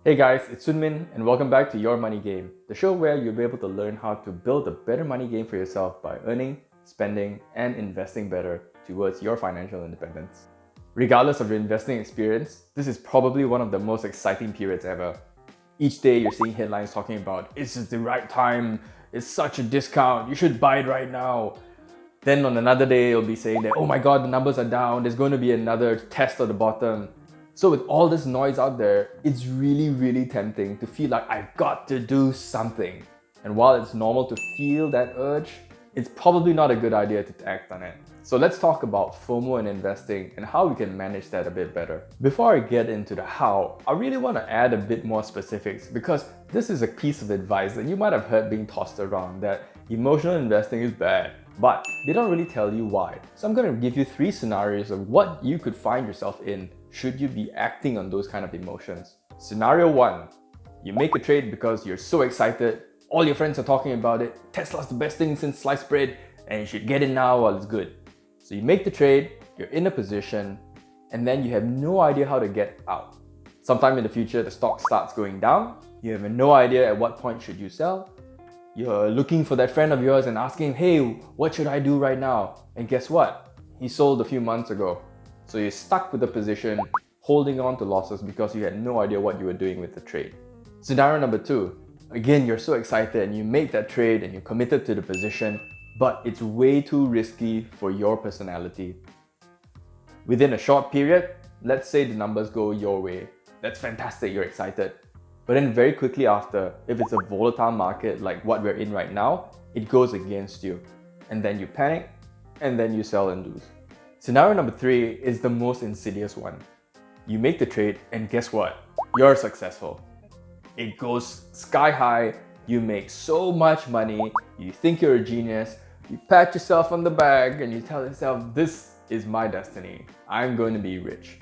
Hey guys, it's Sunmin and welcome back to Your Money Game, the show where you'll be able to learn how to build a better money game for yourself by earning, spending, and investing better towards your financial independence. Regardless of your investing experience, this is probably one of the most exciting periods ever. Each day you're seeing headlines talking about, this is the right time, it's such a discount, you should buy it right now. Then on another day, it'll be saying that, oh my god, the numbers are down, there's going to be another test at the bottom. So with all this noise out there, it's really tempting to feel like I've got to do something. And while it's normal to feel that urge, it's probably not a good idea to act on it. So let's talk about FOMO and investing and how we can manage that a bit better. Before I get into the how, I really want to add a bit more specifics because this is a piece of advice that you might have heard being tossed around that emotional investing is bad. But they don't really tell you why. So I'm going to give you 3 scenarios of what you could find yourself in should you be acting on those kind of emotions. Scenario 1, you make a trade because you're so excited, all your friends are talking about it, Tesla's the best thing since sliced bread, and you should get in now while it's good. So you make the trade, you're in a position, and then you have no idea how to get out. Sometime in the future, the stock starts going down, you have no idea at what point should you sell, you're looking for that friend of yours and asking, hey, what should I do right now? And guess what? He sold a few months ago. So you're stuck with the position, holding on to losses because you had no idea what you were doing with the trade. Scenario number 2, again, you're so excited and you make that trade and you're committed to the position, but it's way too risky for your personality. Within a short period, let's say the numbers go your way. That's fantastic, you're excited. But then very quickly after, if it's a volatile market like what we're in right now, it goes against you. And then you panic, and then you sell and lose. Scenario number 3 is the most insidious one. You make the trade and guess what? You're successful. It goes sky high, you make so much money, you think you're a genius, you pat yourself on the back and you tell yourself, this is my destiny. I'm going to be rich.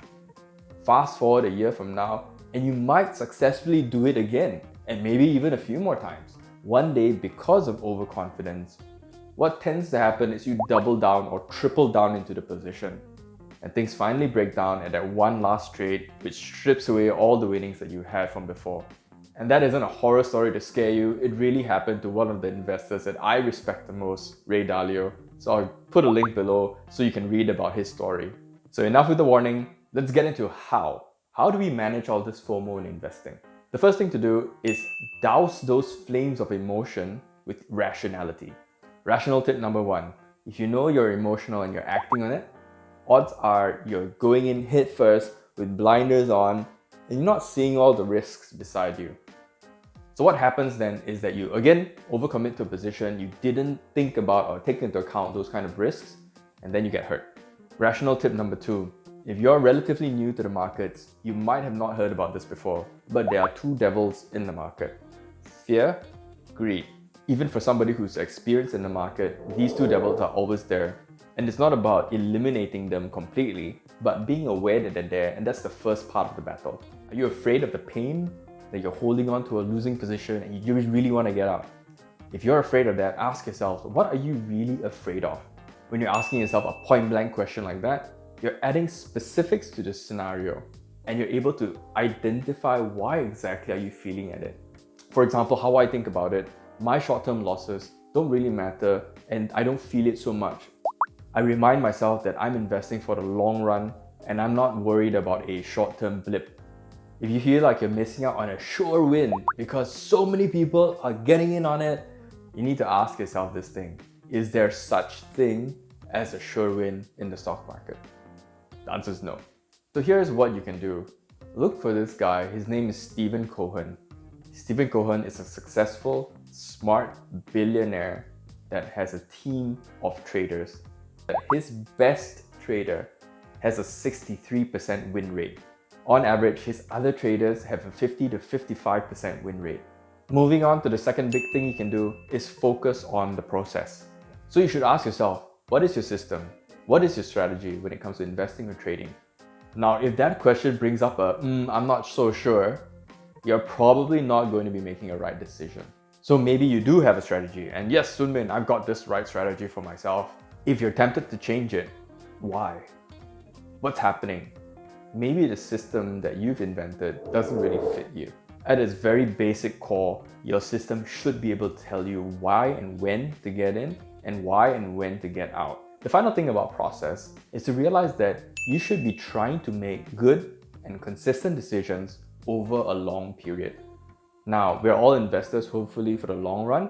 Fast forward a year from now, and you might successfully do it again, and maybe even a few more times. One day, because of overconfidence, what tends to happen is you double down or triple down into the position, and things finally break down at that one last trade which strips away all the winnings that you had from before. And that isn't a horror story to scare you, it really happened to one of the investors that I respect the most, Ray Dalio. So I'll put a link below so you can read about his story. So enough with the warning, let's get into how. How do we manage all this FOMO in investing? The first thing to do is douse those flames of emotion with rationality. Rational tip number 1, if you know you're emotional and you're acting on it, odds are you're going in head first with blinders on and you're not seeing all the risks beside you. So what happens then is that you again overcommit to a position you didn't think about or take into account those kind of risks, and then you get hurt. Rational tip number 2, if you're relatively new to the markets, you might have not heard about this before, but there are 2 devils in the market. Fear, greed. Even for somebody who's experienced in the market, these 2 devils are always there. And it's not about eliminating them completely, but being aware that they're there, and that's the first part of the battle. Are you afraid of the pain that you're holding on to a losing position and you really want to get out? If you're afraid of that, ask yourself, what are you really afraid of? When you're asking yourself a point-blank question like that, you're adding specifics to the scenario and you're able to identify why exactly are you feeling at it. For example, how I think about it, my short-term losses don't really matter and I don't feel it so much. I remind myself that I'm investing for the long run and I'm not worried about a short-term blip. If you feel like you're missing out on a sure win because so many people are getting in on it, you need to ask yourself this thing. Is there such thing as a sure win in the stock market? The answer is no. So here's what you can do. Look for this guy. His name is Stephen Cohen. Stephen Cohen is a successful, smart billionaire that has a team of traders. His best trader has a 63% win rate. On average, his other traders have a 50 to 55% win rate. Moving on to the second big thing you can do is focus on the process. So you should ask yourself, what is your system? What is your strategy when it comes to investing or trading? Now, if that question brings up a I'm not so sure, you're probably not going to be making a right decision. So maybe you do have a strategy, and yes, Sunmin, I've got this right strategy for myself. If you're tempted to change it, why? What's happening? Maybe the system that you've invented doesn't really fit you. At its very basic core, your system should be able to tell you why and when to get in and why and when to get out. The final thing about process is to realize that you should be trying to make good and consistent decisions over a long period. Now, we're all investors hopefully for the long run,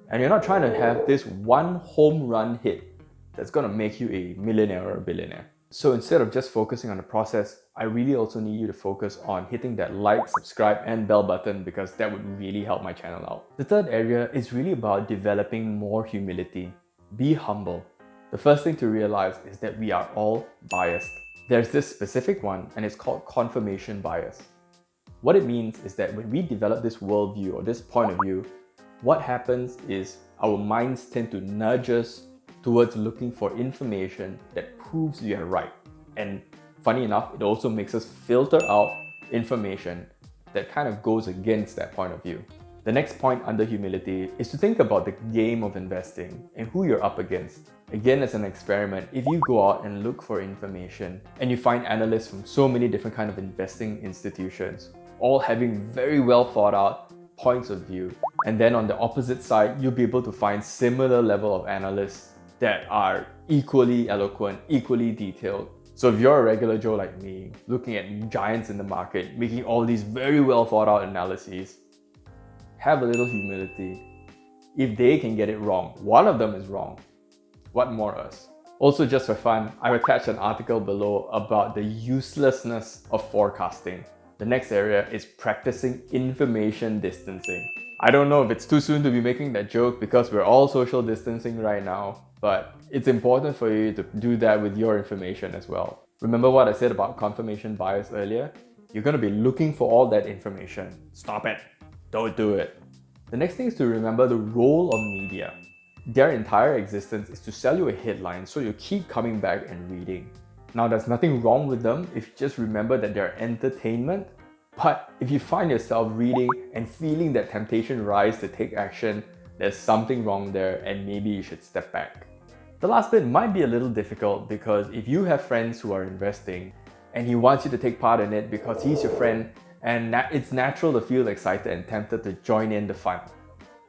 and you're not trying to have this one home run hit that's gonna make you a millionaire or a billionaire. So instead of just focusing on the process, I really also need you to focus on hitting that like, subscribe, and bell button because that would really help my channel out. The third area is really about developing more humility. Be humble. The first thing to realize is that we are all biased. There's this specific one, and it's called confirmation bias. What it means is that when we develop this worldview or this point of view, what happens is our minds tend to nudge us towards looking for information that proves we are right. And funny enough, it also makes us filter out information that kind of goes against that point of view. The next point under humility is to think about the game of investing and who you're up against. Again, as an experiment, if you go out and look for information and you find analysts from so many different kinds of investing institutions, all having very well thought out points of view, and then on the opposite side, you'll be able to find similar level of analysts that are equally eloquent, equally detailed. So if you're a regular Joe like me, looking at giants in the market, making all these very well thought out analyses, have a little humility. If they can get it wrong, one of them is wrong, what more us? Also, just for fun, I've attached an article below about the uselessness of forecasting. The next area is practicing information distancing. I don't know if it's too soon to be making that joke because we're all social distancing right now, but it's important for you to do that with your information as well. Remember what I said about confirmation bias earlier? You're going to be looking for all that information. Stop it. Don't do it. The next thing is to remember the role of media. Their entire existence is to sell you a headline so you keep coming back and reading. Now, there's nothing wrong with them if you just remember that they're entertainment. But if you find yourself reading and feeling that temptation rise to take action, there's something wrong there and maybe you should step back. The last bit might be a little difficult because if you have friends who are investing and he wants you to take part in it because he's your friend, and it's natural to feel excited and tempted to join in the fun.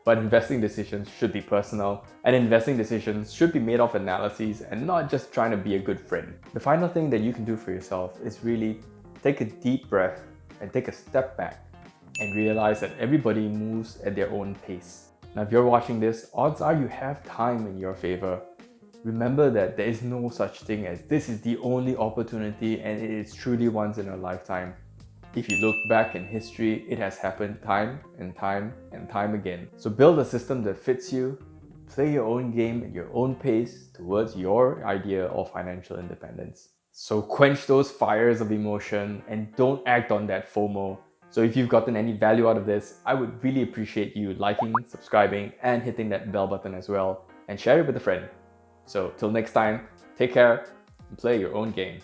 But investing decisions should be personal, and investing decisions should be made of analyses and not just trying to be a good friend. The final thing that you can do for yourself is really take a deep breath and take a step back and realize that everybody moves at their own pace. Now, if you're watching this, odds are you have time in your favor. Remember that there is no such thing as this is the only opportunity and it is truly once in a lifetime. If you look back in history, it has happened time and time and time again. So build a system that fits you, play your own game at your own pace towards your idea of financial independence. So quench those fires of emotion and don't act on that FOMO. So if you've gotten any value out of this, I would really appreciate you liking, subscribing, and hitting that bell button as well, and share it with a friend. So till next time, take care and play your own game.